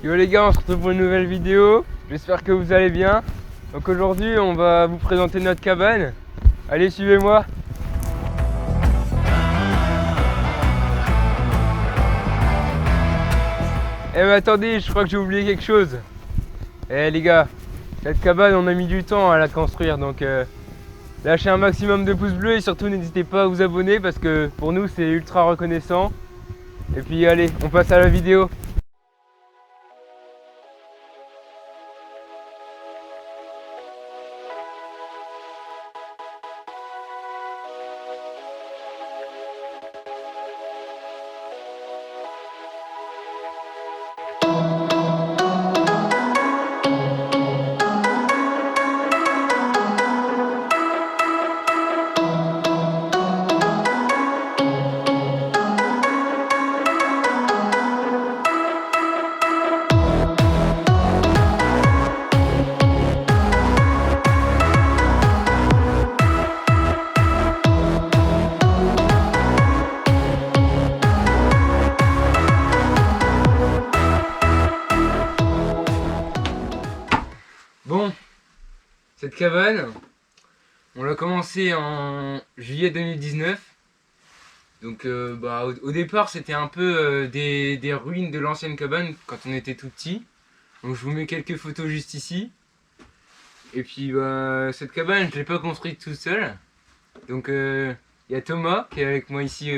Yo les gars, on se retrouve pour une nouvelle vidéo. J'espère que vous allez bien. Donc aujourd'hui on va vous présenter notre cabane. Allez, suivez-moi. Eh mais attendez, je crois que j'ai oublié quelque chose. Eh les gars, cette cabane on a mis du temps à la construire, donc lâchez un maximum de pouces bleus et surtout n'hésitez pas à vous abonner parce que pour nous c'est ultra reconnaissant. Et puis allez, on passe à la vidéo. Bon, cette cabane, on l'a commencé en juillet 2019. Donc au départ c'était un peu des ruines de l'ancienne cabane quand on était tout petit. Donc je vous mets quelques photos juste ici. Et puis cette cabane je l'ai pas construite tout seul. Donc il y a Thomas qui est avec moi ici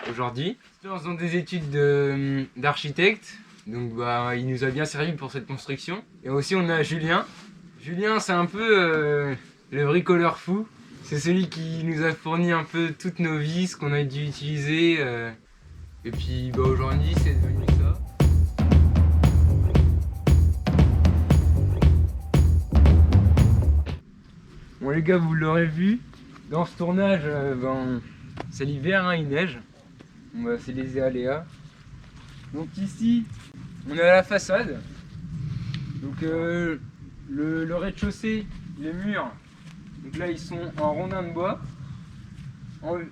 aujourd'hui. En faisant des études d'architecte. Donc il nous a bien servi pour cette construction. Et aussi on a Julien. Julien c'est un peu le bricoleur fou. C'est celui qui nous a fourni un peu toutes nos vis qu'on a dû utiliser. Et puis aujourd'hui c'est devenu ça. Bon les gars, vous l'aurez vu, dans ce tournage, c'est l'hiver, hein, il neige. Bon, c'est les aléas. Donc ici, on est à la façade. Donc le rez-de-chaussée, les murs, donc là ils sont en rondins de bois.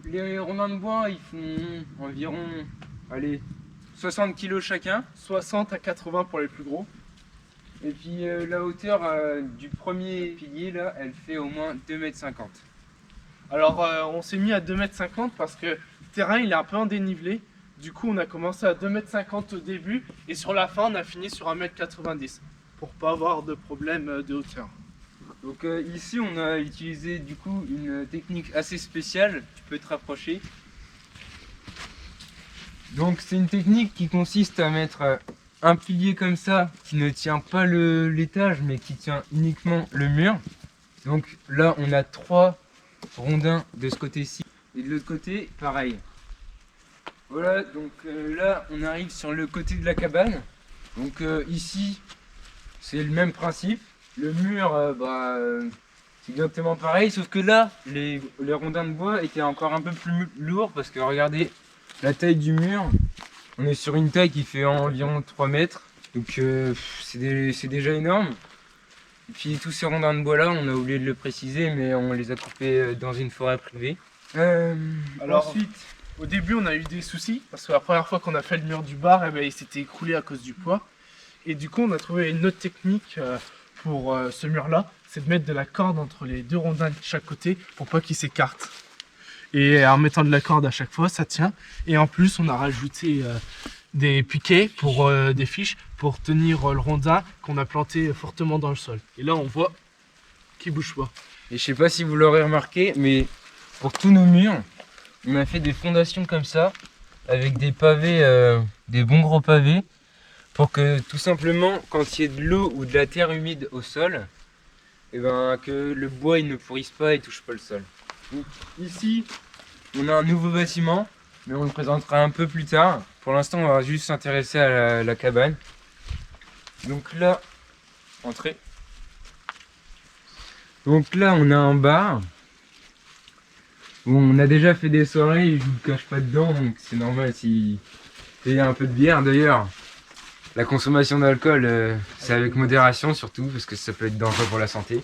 Les rondins de bois ils font environ 60 kg chacun. 60 à 80 pour les plus gros. Et puis la hauteur du premier pilier là, elle fait au moins 2,50 m. Alors on s'est mis à 2,50 m parce que le terrain il est un peu en dénivelé. Du coup on a commencé à 2,50 m au début et sur la fin on a fini sur 1,90 m pour pas avoir de problème de hauteur. Donc ici on a utilisé du coup une technique assez spéciale, tu peux te rapprocher. Donc c'est une technique qui consiste à mettre un pilier comme ça qui ne tient pas l'étage mais qui tient uniquement le mur. Donc là on a 3 rondins de ce côté-ci et de l'autre côté pareil. Voilà, donc là on arrive sur le côté de la cabane. Donc ici c'est le même principe. Le mur, c'est exactement pareil, sauf que là, les rondins de bois étaient encore un peu plus lourds parce que regardez la taille du mur. On est sur une taille qui fait environ 3 mètres, donc c'est déjà énorme. Et puis tous ces rondins de bois là, on a oublié de le préciser, mais on les a coupés dans une forêt privée. Alors ensuite, au début on a eu des soucis parce que la première fois qu'on a fait le mur du bar, il s'était écroulé à cause du poids. Et du coup on a trouvé une autre technique pour ce mur là, c'est de mettre de la corde entre les deux rondins de chaque côté pour pas qu'ils s'écartent. Et en mettant de la corde à chaque fois, ça tient. Et en plus, on a rajouté des piquets pour des fiches pour tenir le rondin qu'on a planté fortement dans le sol. Et là, on voit qu'il bouge pas. Et je sais pas si vous l'aurez remarqué, mais pour tous nos murs, on a fait des fondations comme ça, avec des pavés, des bons gros pavés, pour que tout simplement, quand il y ait de l'eau ou de la terre humide au sol, que le bois il ne pourrisse pas et touche pas le sol. Donc, ici, on a un nouveau bâtiment, mais on le présentera un peu plus tard. Pour l'instant, on va juste s'intéresser à la cabane. Donc là, entrée. Donc là, on a un bar. Bon, on a déjà fait des soirées, je vous le cache pas dedans, donc c'est normal s'il y a un peu de bière d'ailleurs. La consommation d'alcool, c'est avec modération surtout, parce que ça peut être dangereux pour la santé.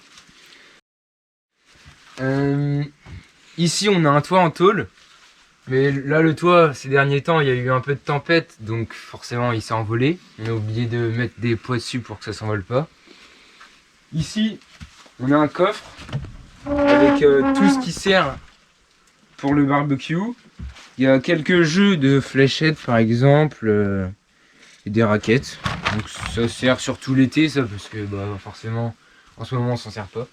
Ici, on a un toit en tôle. Mais là, le toit, ces derniers temps, il y a eu un peu de tempête, donc forcément, il s'est envolé. On a oublié de mettre des poids dessus pour que ça s'envole pas. Ici, on a un coffre avec tout ce qui sert pour le barbecue. Il y a quelques jeux de fléchettes, par exemple, et des raquettes. Donc ça sert surtout l'été, ça, parce que bah, forcément, en ce moment, on s'en sert pas.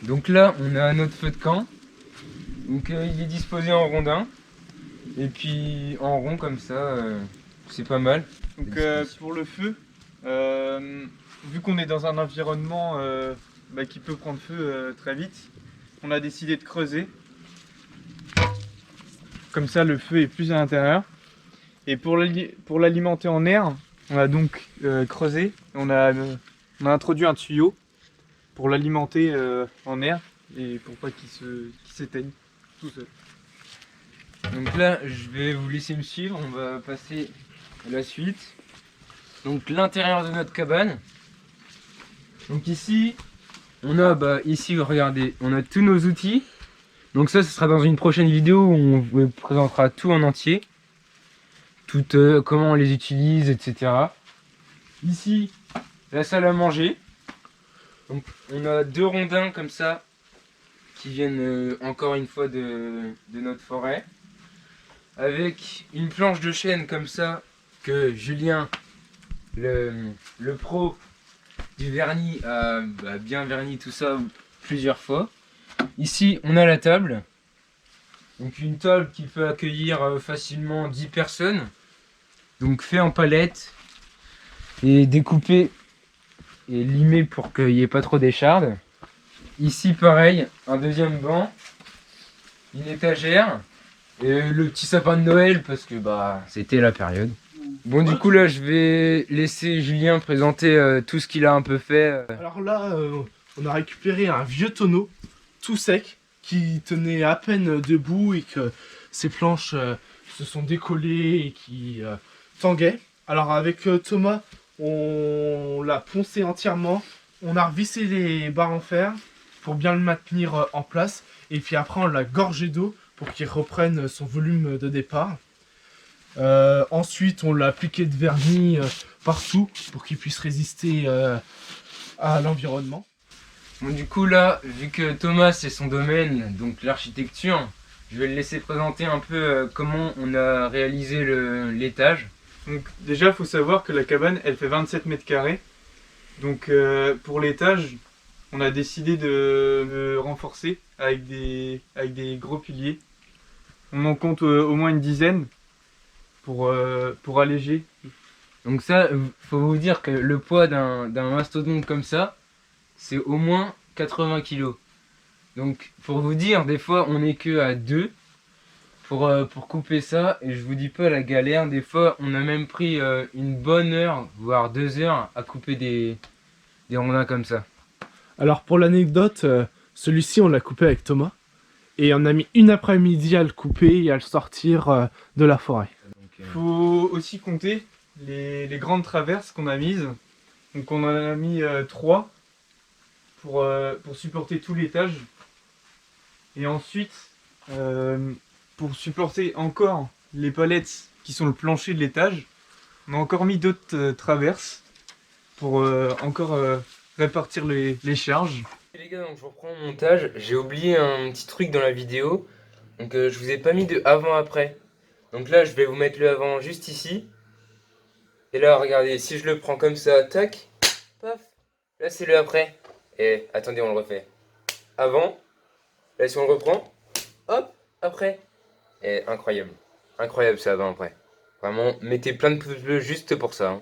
Donc là, on a notre feu de camp. Donc il est disposé en rondin. Et puis en rond comme ça, c'est pas mal. Donc pour le feu, vu qu'on est dans un environnement qui peut prendre feu très vite, on a décidé de creuser. Comme ça le feu est plus à l'intérieur. Et pour l'alimenter en air, on a donc creusé, on a introduit un tuyau pour l'alimenter en air et pour pas qu'il s'éteigne tout seul. Donc là, je vais vous laisser me suivre, on va passer à la suite. Donc l'intérieur de notre cabane. Donc ici, on a, ici, regardez, on a tous nos outils. Donc ça, ce sera dans une prochaine vidéo où on vous présentera tout en entier. Comment on les utilise, etc. Ici, la salle à manger. Donc on a 2 rondins comme ça, qui viennent encore une fois de notre forêt. Avec une planche de chêne comme ça, que Julien, le pro du vernis, a bien verni tout ça plusieurs fois. Ici, on a la table. Donc une table qui peut accueillir facilement 10 personnes. Donc fait en palettes et découpé et limé pour qu'il n'y ait pas trop d'échardes. Ici, pareil, un deuxième banc, une étagère. Et le petit sapin de Noël parce que c'était la période. Bon du coup là je vais laisser Julien présenter tout ce qu'il a un peu fait. Alors là on a récupéré un vieux tonneau tout sec qui tenait à peine debout et que ses planches se sont décollées et qui tanguaient. Alors avec Thomas on l'a poncé entièrement, on a revissé les barres en fer pour bien le maintenir en place et puis après on l'a gorgé d'eau pour qu'il reprenne son volume de départ. Ensuite, on l'a appliqué de vernis partout pour qu'il puisse résister à l'environnement. Bon du coup là, vu que Thomas c'est son domaine, donc l'architecture, je vais le laisser présenter un peu comment on a réalisé l'étage. Donc déjà, il faut savoir que la cabane, elle fait 27 mètres carrés. Donc pour l'étage, on a décidé de renforcer avec des gros piliers. On en compte au moins une dizaine pour alléger. Donc ça, faut vous dire que le poids d'un mastodonte comme ça, c'est au moins 80 kg. Donc pour vous dire, des fois on n'est que à 2 pour couper ça. Et je vous dis pas la galère, des fois on a même pris une bonne heure, voire 2 heures à couper des rondins comme ça. Alors pour l'anecdote, celui-ci on l'a coupé avec Thomas. Et on a mis une après-midi à le couper et à le sortir de la forêt. Il faut aussi compter les grandes traverses qu'on a mises. Donc on en a mis 3 pour supporter tout l'étage. Et ensuite, pour supporter encore les palettes qui sont le plancher de l'étage, on a encore mis d'autres traverses pour encore répartir les charges. Les gars, donc je reprends mon montage. J'ai oublié un petit truc dans la vidéo. Donc je vous ai pas mis de avant-après. Donc là je vais vous mettre le avant juste ici. Et là regardez, si je le prends comme ça, tac, paf. Là c'est le après. Et attendez, on le refait. Avant. Là si on le reprend, hop, après. Et incroyable. Incroyable ça avant-après. Vraiment, mettez plein de pouces bleus juste pour ça. Hein.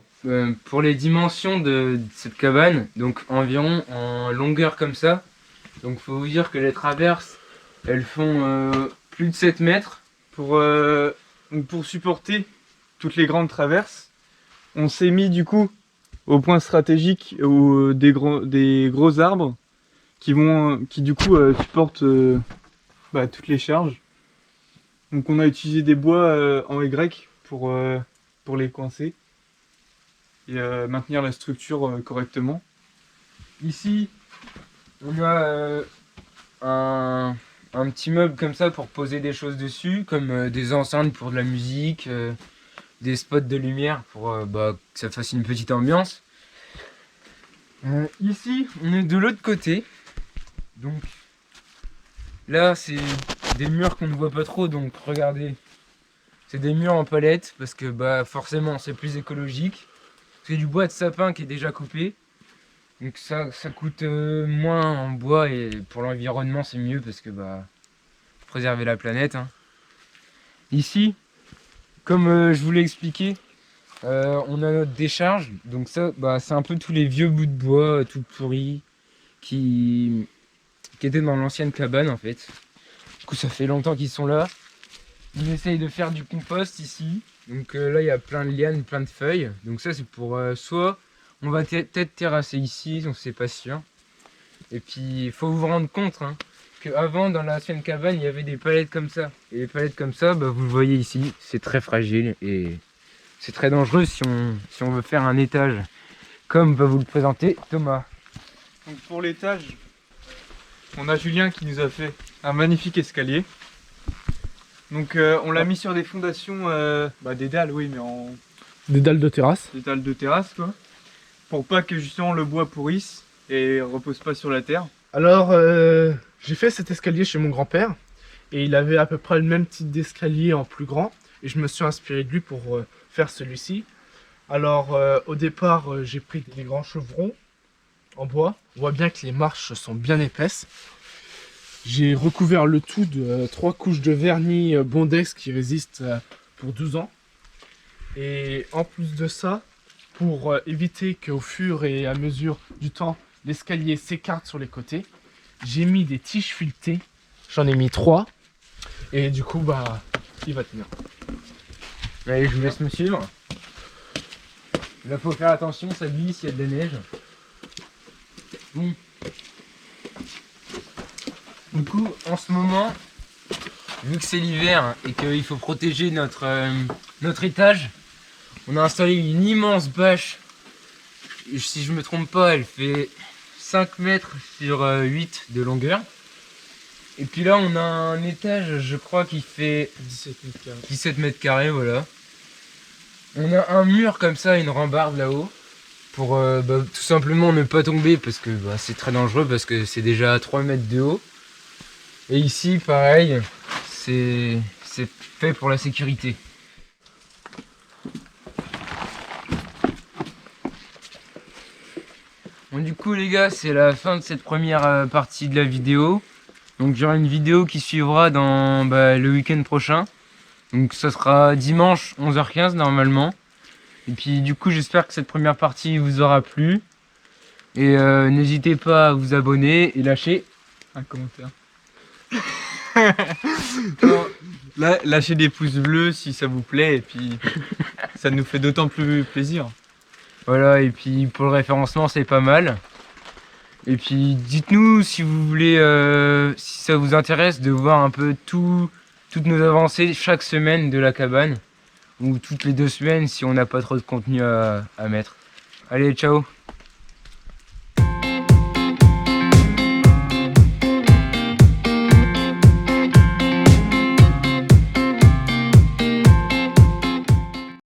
Pour les dimensions de cette cabane, donc environ en longueur comme ça. Donc faut vous dire que les traverses, elles font plus de 7 mètres. Pour supporter toutes les grandes traverses, on s'est mis du coup au point stratégique des gros arbres qui du coup supportent toutes les charges. Donc on a utilisé des bois en Y pour les coincer et maintenir la structure correctement. Ici, on a un un petit meuble comme ça pour poser des choses dessus, comme des enceintes pour de la musique, des spots de lumière pour que ça fasse une petite ambiance. Ici, on est de l'autre côté. Donc là, c'est des murs qu'on ne voit pas trop, donc regardez. C'est des murs en palette parce que forcément c'est plus écologique. C'est du bois de sapin qui est déjà coupé. Donc ça coûte moins en bois et pour l'environnement c'est mieux parce que faut préserver la planète. Hein. Ici, comme je vous l'ai expliqué, on a notre décharge. Donc ça, c'est un peu tous les vieux bouts de bois tout pourris qui étaient dans l'ancienne cabane en fait. Du coup ça fait longtemps qu'ils sont là. On essaye de faire du compost ici. Donc là il y a plein de lianes, plein de feuilles. Donc ça c'est pour soit on va peut-être terrasser ici, on sait pas sûr. Et puis il faut vous rendre compte qu'avant dans l'ancienne cabane il y avait des palettes comme ça. Et les palettes comme ça, vous le voyez ici, c'est très fragile et c'est très dangereux si on veut faire un étage. Comme va vous le présenter Thomas. Donc pour l'étage, on a Julien qui nous a fait un magnifique escalier. Donc on l'a mis sur des fondations, des dalles, oui, mais en... Des dalles de terrasse. Des dalles de terrasse, quoi. Pour pas que justement le bois pourrisse et repose pas sur la terre. Alors, j'ai fait cet escalier chez mon grand-père. Et il avait à peu près le même type d'escalier en plus grand. Et je me suis inspiré de lui pour faire celui-ci. Alors, au départ, j'ai pris des grands chevrons en bois. On voit bien que les marches sont bien épaisses. J'ai recouvert le tout de 3 couches de vernis Bondex qui résistent pour 12 ans. Et en plus de ça, pour éviter qu'au fur et à mesure du temps, l'escalier s'écarte sur les côtés, j'ai mis des tiges filetées. J'en ai mis 3. Et du coup, il va tenir. Allez, je vous laisse me suivre. Là, faut faire attention, ça glisse, il y a de la neige. Bon. Du coup, en ce moment, vu que c'est l'hiver et qu'il faut protéger notre étage, on a installé une immense bâche. Si je me trompe pas, elle fait 5 mètres sur 8 de longueur. Et puis là, on a un étage, je crois, qui fait 17 mètres carrés, voilà. On a un mur comme ça, une rambarde là-haut, pour tout simplement ne pas tomber, parce que c'est très dangereux, parce que c'est déjà à 3 mètres de haut. Et ici, pareil, c'est fait pour la sécurité. Bon, du coup les gars, c'est la fin de cette première partie de la vidéo. Donc il y aura une vidéo qui suivra dans le week-end prochain. Donc ça sera dimanche 11h15 normalement. Et puis du coup j'espère que cette première partie vous aura plu. Et n'hésitez pas à vous abonner et lâcher un commentaire. Lâchez des pouces bleus si ça vous plaît et puis ça nous fait d'autant plus plaisir. Voilà, et puis pour le référencement c'est pas mal. Et puis dites-nous si vous voulez, si ça vous intéresse de voir un peu toutes nos avancées chaque semaine de la cabane. Ou toutes les 2 semaines si on n'a pas trop de contenu à mettre. Allez, ciao!